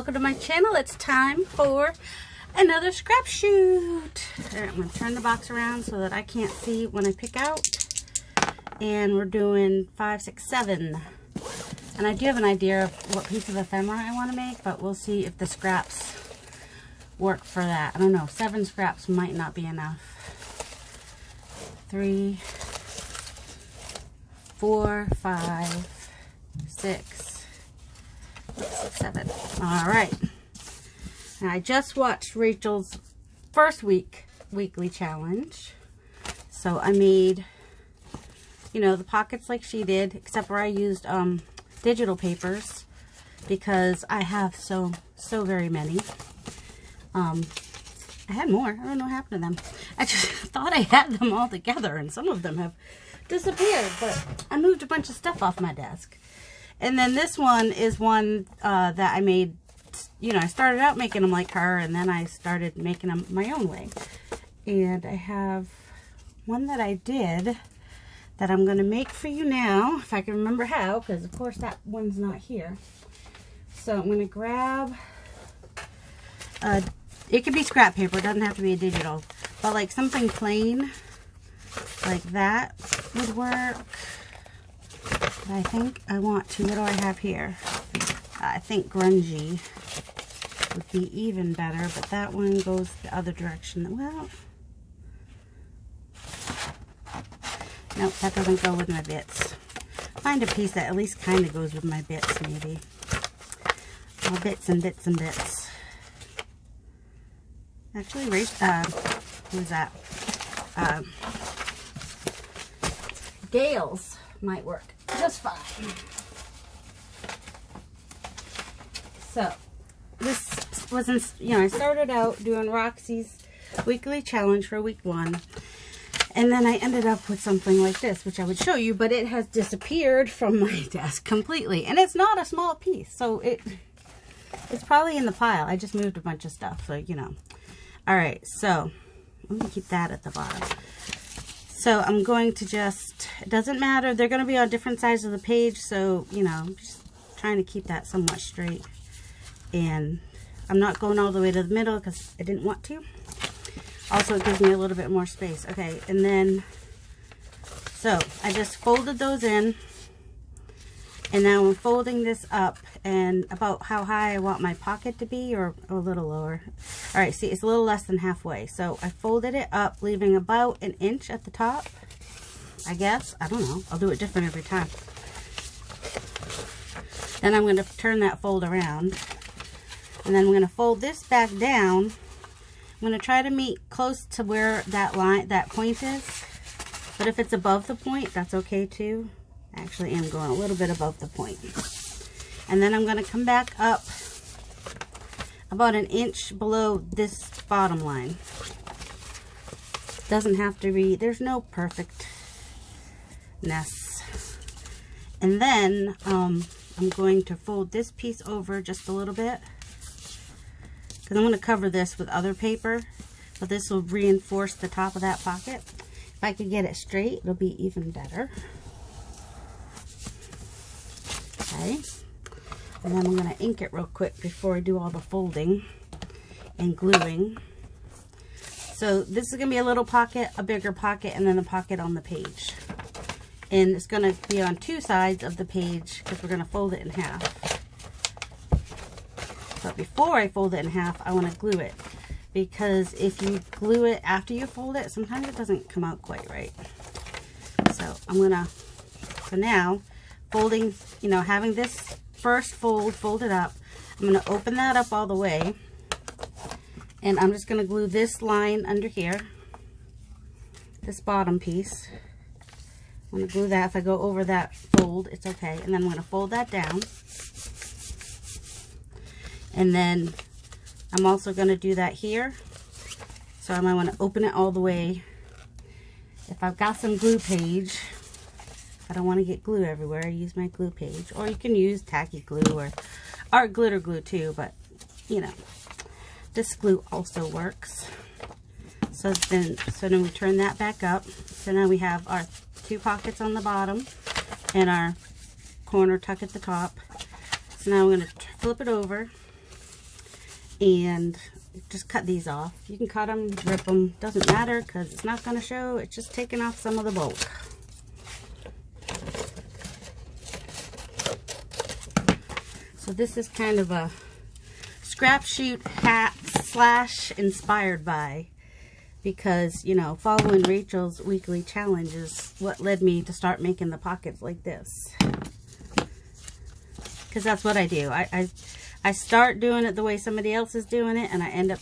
Welcome to my channel. It's time for another scrap shoot. All right, I'm going to turn the box around so that I can't see when I pick out. And we're doing 5, 6, 7. And I do have an idea of what piece of ephemera I want to make, but we'll see if the scraps work for that. I don't know. 7 scraps might not be enough. 3, 4, 5, 6, 7. All right. And I just watched Rachel's first weekly challenge. So I made, the pockets like she did, except where I used digital papers because I have so very many. I had more. I don't know what happened to them. I just thought I had them all together, and some of them have disappeared, but I moved a bunch of stuff off my desk. And then this one is one that I made, I started out making them like her, and then I started making them my own way. And I have one that I did that I'm going to make for you now, if I can remember how, because of course that one's not here. So I'm going to grab, it could be scrap paper, it doesn't have to be a digital, but like something plain, like that would work. I think I want to, what do I have here? I think grungy would be even better, but that one goes the other direction. Well, nope, that doesn't go with my bits. Find a piece that at least kind of goes with my bits, maybe. All bits and bits and bits. Actually, who's that? Gale's might work just fine. So, this was, I started out doing Roxy's weekly challenge for week 1. And then I ended up with something like this, which I would show you, but it has disappeared from my desk completely. And it's not a small piece, so it's probably in the pile. I just moved a bunch of stuff, so, All right, so I'm going to keep that at the bottom. So I'm going to just, it doesn't matter, they're going to be on different sides of the page, so, I'm just trying to keep that somewhat straight. And I'm not going all the way to the middle because I didn't want to. Also, it gives me a little bit more space. Okay, and then, so I just folded those in. And now I'm folding this up and about how high I want my pocket to be, or a little lower. All right, see, it's a little less than halfway. So I folded it up, leaving about 1 inch at the top, I guess. I don't know. I'll do it different every time. Then I'm going to turn that fold around. And then I'm going to fold this back down. I'm going to try to meet close to where that point is. But if it's above the point, that's okay too. Actually, I'm going a little bit above the point. And then I'm going to come back up about 1 inch below this bottom line. Doesn't have to be, there's no perfectness. And then I'm going to fold this piece over just a little bit. Because I'm going to cover this with other paper. But this will reinforce the top of that pocket. If I could get it straight, it'll be even better. Okay, and then I'm going to ink it real quick before I do all the folding and gluing. So this is going to be a little pocket, a bigger pocket, and then a pocket on the page. And it's going to be on 2 sides of the page because we're going to fold it in half. But before I fold it in half, I want to glue it. Because if you glue it after you fold it, sometimes it doesn't come out quite right. So I'm going to, so now, folding, having this first folded up, I'm going to open that up all the way, and I'm just going to glue this line under here, this bottom piece. I'm going to glue that. If I go over that fold, it's okay. And then I'm going to fold that down, and then I'm also going to do that here, so I might want to open it all the way. If I've got some glue page, I don't want to get glue everywhere, I use my glue page. Or you can use tacky glue or art glitter glue too, but this glue also works. So then we turn that back up. So now we have our 2 pockets on the bottom and our corner tuck at the top. So now I'm going to flip it over and just cut these off. You can cut them, rip them, doesn't matter because it's not going to show. It's just taking off some of the bulk. So this is kind of a scrap shoot hat / inspired by, because, you know, following Rachel's weekly challenge is what led me to start making the pockets like this. Because that's what I do. I start doing it the way somebody else is doing it, and I end up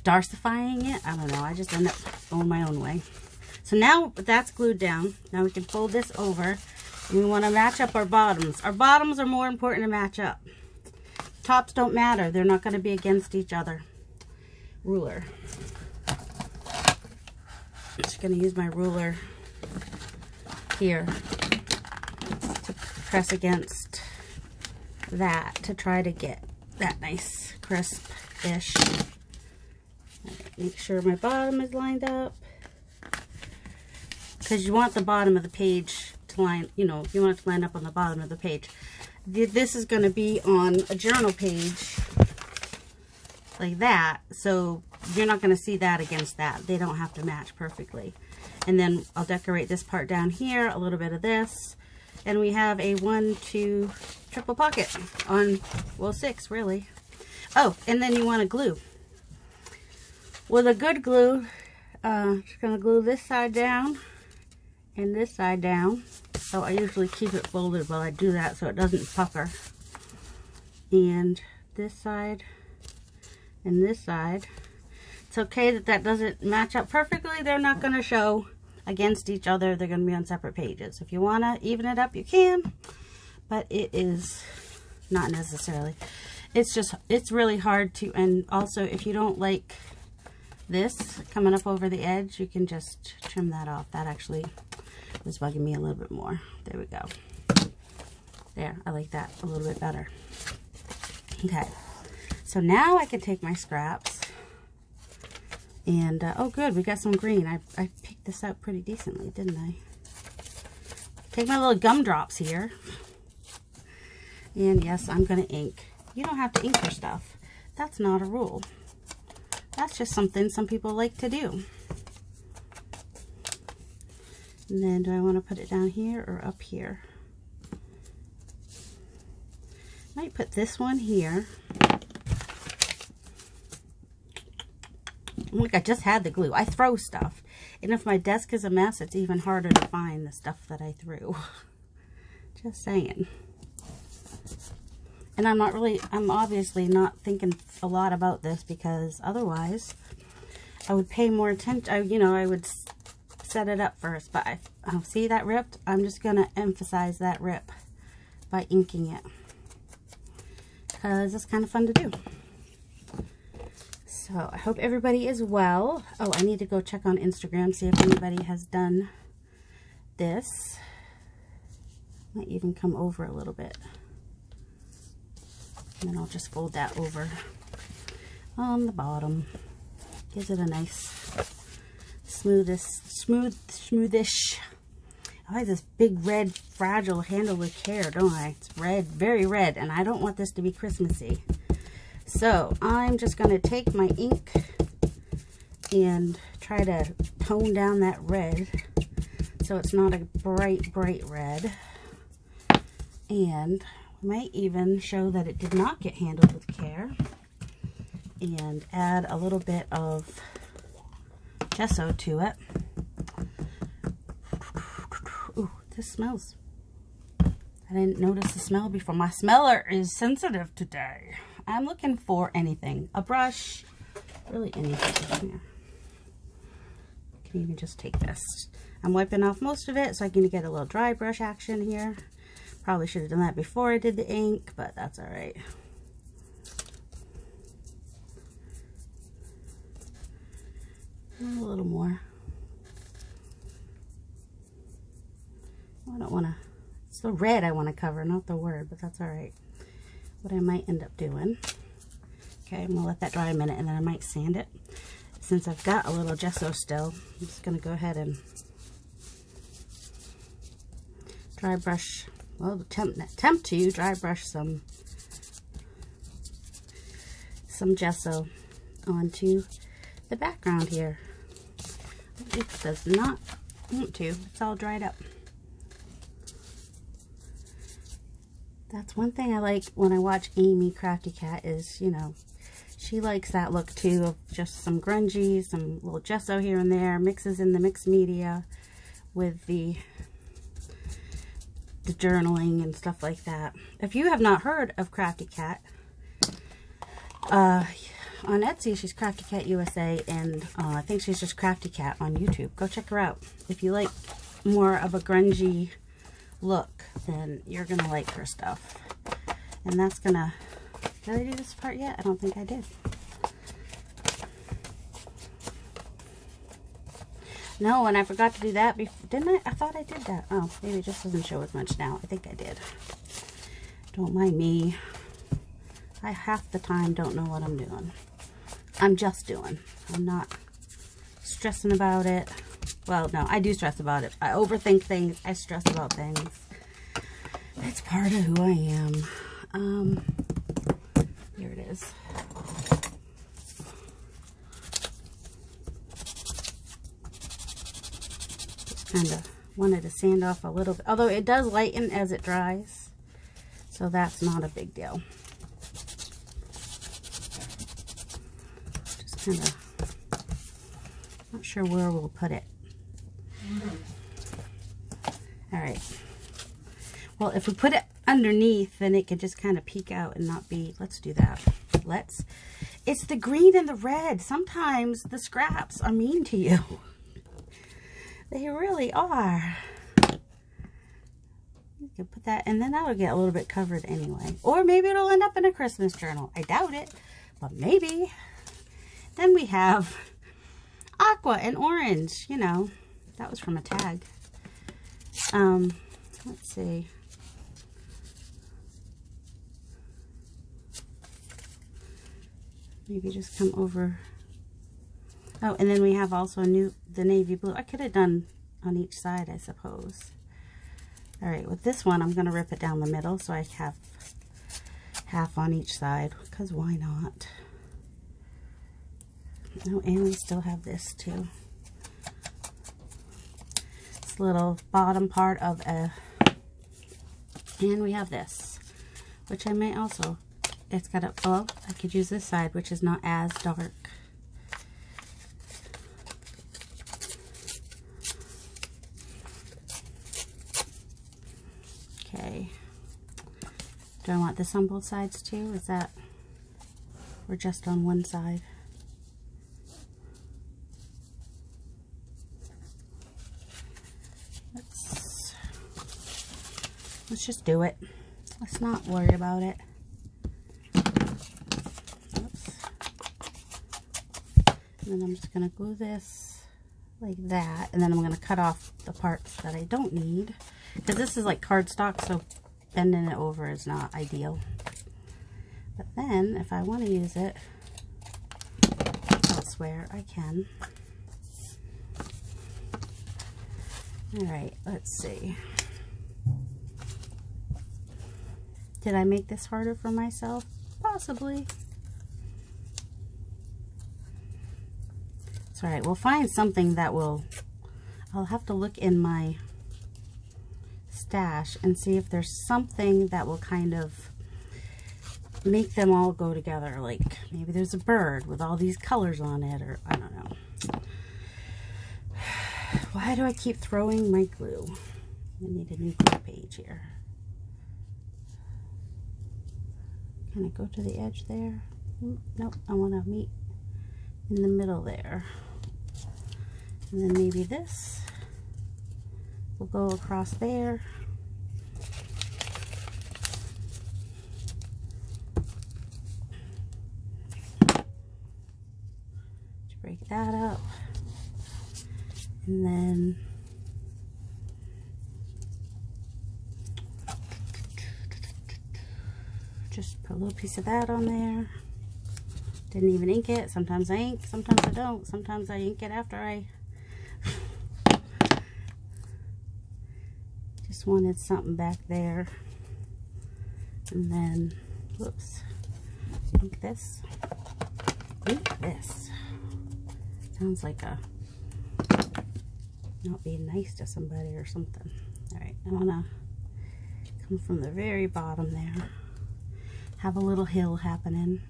Darcifying it. I don't know. I just end up going my own way. So now that's glued down. Now we can fold this over. And we want to match up our bottoms. Our bottoms are more important to match up. Tops don't matter. They're not going to be against each other. Ruler. I'm just going to use my ruler here to press against that to try to get that nice crisp-ish. Make sure my bottom is lined up, because you want the bottom of the page to line, you know, you want it to line up on the bottom of the page. This is going to be on a journal page like that, so you're not going to see that against that. They don't have to match perfectly. And then I'll decorate this part down here, a little bit of this, and we have a 1-2 triple pocket on, well, 6 really. Oh, and then you want to glue. With a good glue, just going to glue this side down and this side down. So I usually keep it folded while I do that so it doesn't pucker. And this side and this side. It's okay that that doesn't match up perfectly. They're not going to show against each other. They're going to be on separate pages. If you want to even it up, you can. But it is not necessarily. It's just, it's really hard to, and also if you don't like this coming up over the edge, you can just trim that off. That actually was bugging me a little bit more. There we go. There, I like that a little bit better. Okay, so now I can take my scraps and oh good, we got some green. I picked this out pretty decently, didn't I? Take my little gumdrops here, and yes, I'm gonna ink. You don't have to ink your stuff. That's not a rule. That's just something some people like to do. And then do I want to put it down here or up here? Might put this one here. Look, I just had the glue. I throw stuff. And if my desk is a mess, it's even harder to find the stuff that I threw. Just saying. And I'm obviously not thinking a lot about this, because otherwise I would pay more attention. You know, I would set it up first. But see that ripped? I'm just going to emphasize that rip by inking it, because it's kind of fun to do. So I hope everybody is well. Oh, I need to go check on Instagram, see if anybody has done this. Might even come over a little bit. And then I'll just fold that over on the bottom. Gives it a nice smoothish. I like this big red fragile handle with care, don't I? It's red, very red, and I don't want this to be Christmassy. So I'm just going to take my ink and try to tone down that red so it's not a bright red. And might even show that it did not get handled with care, and add a little bit of gesso to it. Ooh, this smells. I didn't notice the smell before. My smeller is sensitive today. I'm looking for anything. A brush, really anything. Here. I can even just take this. I'm wiping off most of it so I can get a little dry brush action here. Probably should have done that before I did the ink, but that's all right. A little more. I don't want to, it's the red I want to cover, not the word, but that's all right. What I might end up doing. Okay, I'm going to let that dry a minute, and then I might sand it. Since I've got a little gesso still, I'm just going to go ahead and dry brush. Well, attempt to dry brush some some gesso onto the background here. It does not want to. It's all dried up. That's one thing I like when I watch Amy Crafty Cat is, you know, she likes that look too, of just some grungy, some little gesso here and there, mixes in the mixed media with the journaling and stuff like that. If you have not heard of Crafty Cat, on Etsy she's Crafty Cat USA, and I think she's just Crafty Cat on YouTube. Go check her out. If you like more of a grungy look, then you're gonna like her stuff. And that's gonna, did I do this part yet? I don't think I did. No, and I forgot to do that before, didn't I? I thought I did that. Oh, maybe it just doesn't show as much now. I think I did. Don't mind me. I half the time don't know what I'm doing. I'm just doing. I'm not stressing about it. Well, no, I do stress about it. I overthink things. I stress about things. It's part of who I am. Here it is. Kind of wanted to sand off a little bit, although it does lighten as it dries, so that's not a big deal. Just kind of not sure where we'll put it. All right, well, if we put it underneath, then it can just kind of peek out and not be, let's do that. It's the green and the red. Sometimes the scraps are mean to you. They really are. You can put that, and then that'll get a little bit covered anyway. Or maybe it'll end up in a Christmas journal. I doubt it, but maybe. Then we have aqua and orange. You know, that was from a tag. Let's see. Maybe just come over. Oh, and then we have also the navy blue. I could have done on each side, I suppose. All right, with this one, I'm going to rip it down the middle so I have half on each side, because why not? Oh, and we still have this too. This little bottom part of a, and we have this, which I may also, it's got a, well, I could use this side, which is not as dark. Okay, do I want this on both sides too? Is that, or just on one side? Let's just do it. Let's not worry about it. Oops. And then I'm just going to glue this like that, and then I'm going to cut off the parts that I don't need. Because this is like cardstock, so bending it over is not ideal. But then, if I want to use it elsewhere, I can. Alright, let's see. Did I make this harder for myself? Possibly. It's alright, we'll find something that will... I'll have to look in my stash and see if there's something that will kind of make them all go together. Like maybe there's a bird with all these colors on it, or I don't know. Why do I keep throwing my glue? I need a new glue page here. Can I go to the edge there? Nope, I want to meet in the middle there. And then maybe this will go across there. Break that up. And then just put a little piece of that on there. Didn't even ink it. Sometimes I ink, sometimes I don't. Sometimes I ink it after I just wanted something back there. And then, whoops, Ink this. Ink this. Sounds like a not being nice to somebody or something. All right, I want to come from the very bottom there. Have a little hill happening.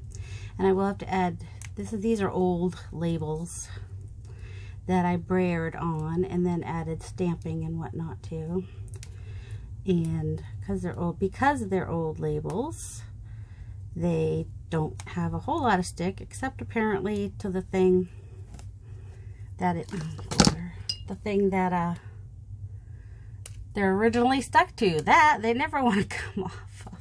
And I will have to add, these are old labels that I brayered on and then added stamping and whatnot too. And because they're old labels, they don't have a whole lot of stick, except apparently to the thing that they're originally stuck to. That they never want to come off of.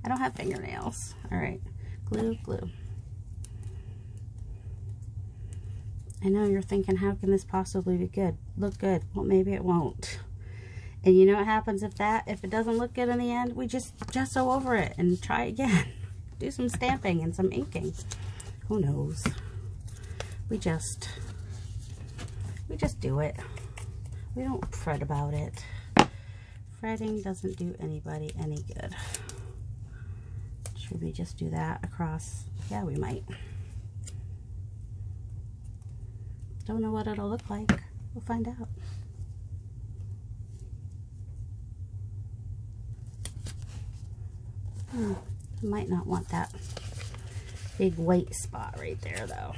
I don't have fingernails. All right, glue, glue. I know you're thinking, how can this possibly be good? Look good. Well, maybe it won't. And you know what happens if it doesn't look good in the end? We just gesso over it and try again. Do some stamping and some inking. Who knows? We just do it. We don't fret about it. Fretting doesn't do anybody any good. Should we just do that across? Yeah, we might. Don't know what it'll look like. We'll find out. I might not want that big white spot right there though.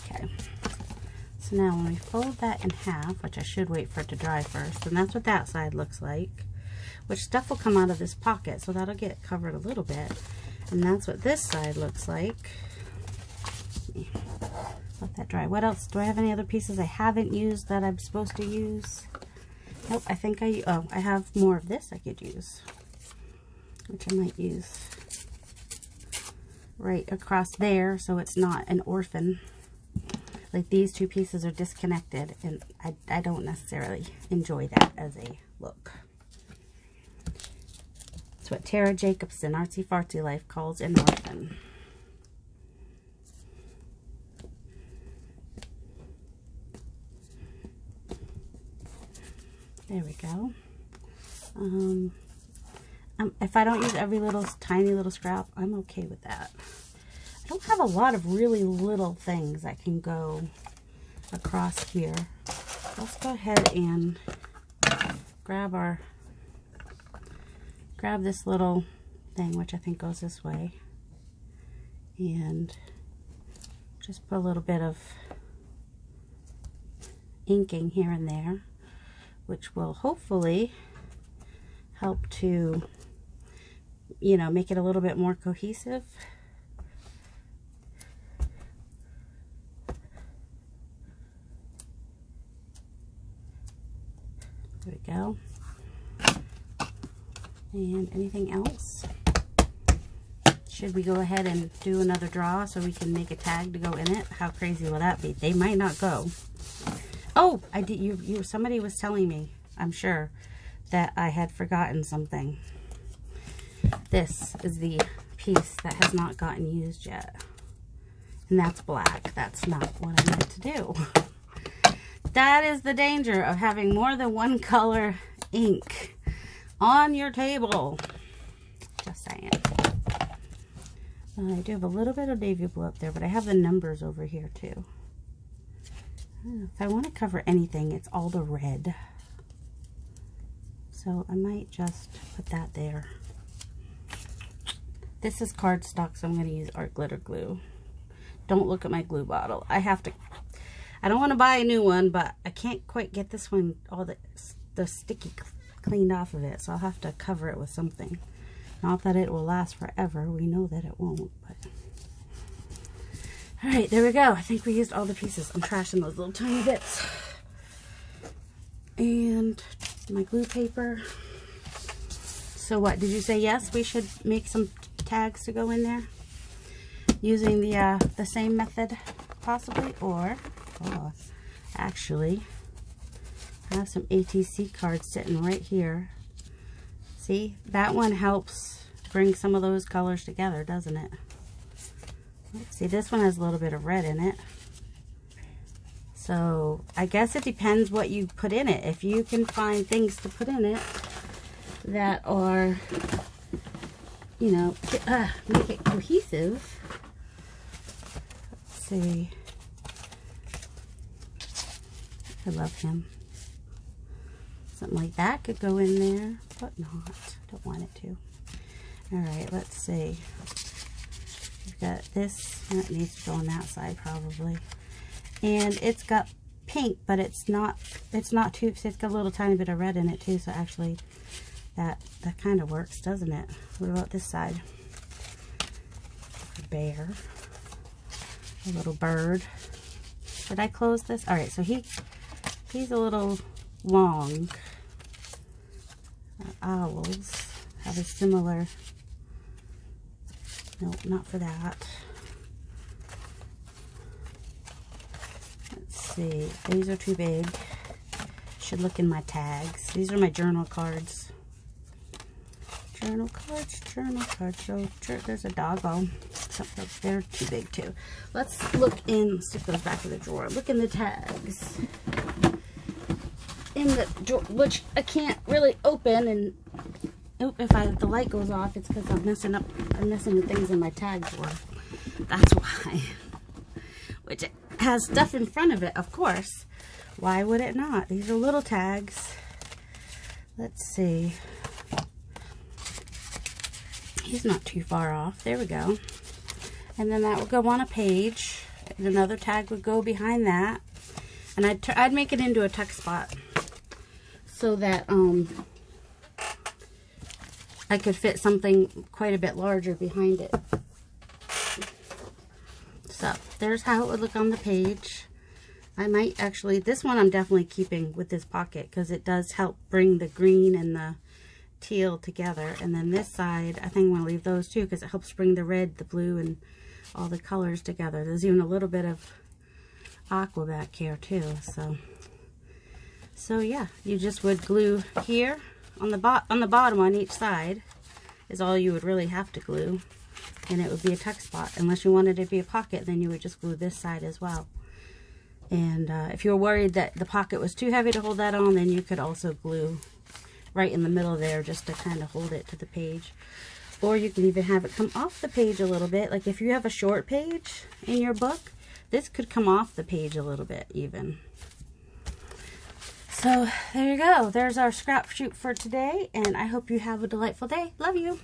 Okay. So now when we fold that in half, which I should wait for it to dry first, and that's what that side looks like, which stuff will come out of this pocket, so that'll get covered a little bit. And that's what this side looks like. Let that dry. What else? Do I have any other pieces I haven't used that I'm supposed to use? Nope, I think I have more of this I could use, which I might use right across there so it's not an orphan. Like these two pieces are disconnected, and I don't necessarily enjoy that as a look. That's what Tara Jacobson, Artsy Fartsy Life, calls an orphan. There we go. If I don't use every little tiny little scrap, I'm okay with that. I don't have a lot of really little things that can go across here. Let's go ahead and grab this little thing, which I think goes this way, and just put a little bit of inking here and there, which will hopefully help to, you know, make it a little bit more cohesive. There we go. And anything else? Should we go ahead and do another draw so we can make a tag to go in it? How crazy will that be? They might not go. Oh, I did. Somebody was telling me, I'm sure, that I had forgotten something. This is the piece that has not gotten used yet, and that's black. That's not what I meant to do. That is the danger of having more than one color ink on your table. Just saying. I do have a little bit of navy blue up there, but I have the numbers over here too. If I want to cover anything, it's all the red. So I might just put that there. This is cardstock, so I'm going to use art glitter glue. Don't look at my glue bottle. I don't want to buy a new one, but I can't quite get this one, all the sticky cleaned off of it, so I'll have to cover it with something. Not that it will last forever. We know that it won't, but... Alright, there we go. I think we used all the pieces. I'm trashing those little tiny bits. And my glue paper. So what, did you say yes? We should make some tags to go in there? Using the same method, possibly? Or, actually, I have some ATC cards sitting right here. See, that one helps bring some of those colors together, doesn't it? See, this one has a little bit of red in it. So I guess it depends what you put in it. If you can find things to put in it that are, you know, make it cohesive. Let's see. I love him. Something like that could go in there, but not. Don't want it to. All right, let's see. We've got this. That needs to go on that side probably. And it's got pink, but it's not too, it's got a little tiny bit of red in it too, so actually that kind of works, doesn't it? What about this side? A bear. A little bird. Did I close this? All right, so he's a little long. Owls have a similar, nope, not for that. Let's see, these are too big. Should look in my tags. These are my journal cards. Journal cards, journal cards. So there's a doggo. Something, they're too big too. Let's look in, stick those back in the drawer. Look in the tags. In the drawer, which I can't really open, and if the light goes off, it's because I'm messing with things in my tag drawer. That's why. Which it has stuff in front of it, of course. Why would it not? These are little tags. Let's see. He's not too far off. There we go. And then that would go on a page. And another tag would go behind that. And I'd make it into a tuck spot so that I could fit something quite a bit larger behind it. So there's how it would look on the page. I might actually, this one I'm definitely keeping with this pocket because it does help bring the green and the teal together. And then this side, I think I'm going to leave those too because it helps bring the red, the blue, and all the colors together. There's even a little bit of aqua back here too. So yeah, you just would glue here on the bottom on each side is all you would really have to glue, and it would be a tuck spot. Unless you wanted it to be a pocket, then you would just glue this side as well. And if you were worried that the pocket was too heavy to hold that on, then you could also glue right in the middle there just to kind of hold it to the page. Or you can even have it come off the page a little bit. Like if you have a short page in your book, this could come off the page a little bit even. So there you go. There's our scrap shoot for today, and I hope you have a delightful day. Love you.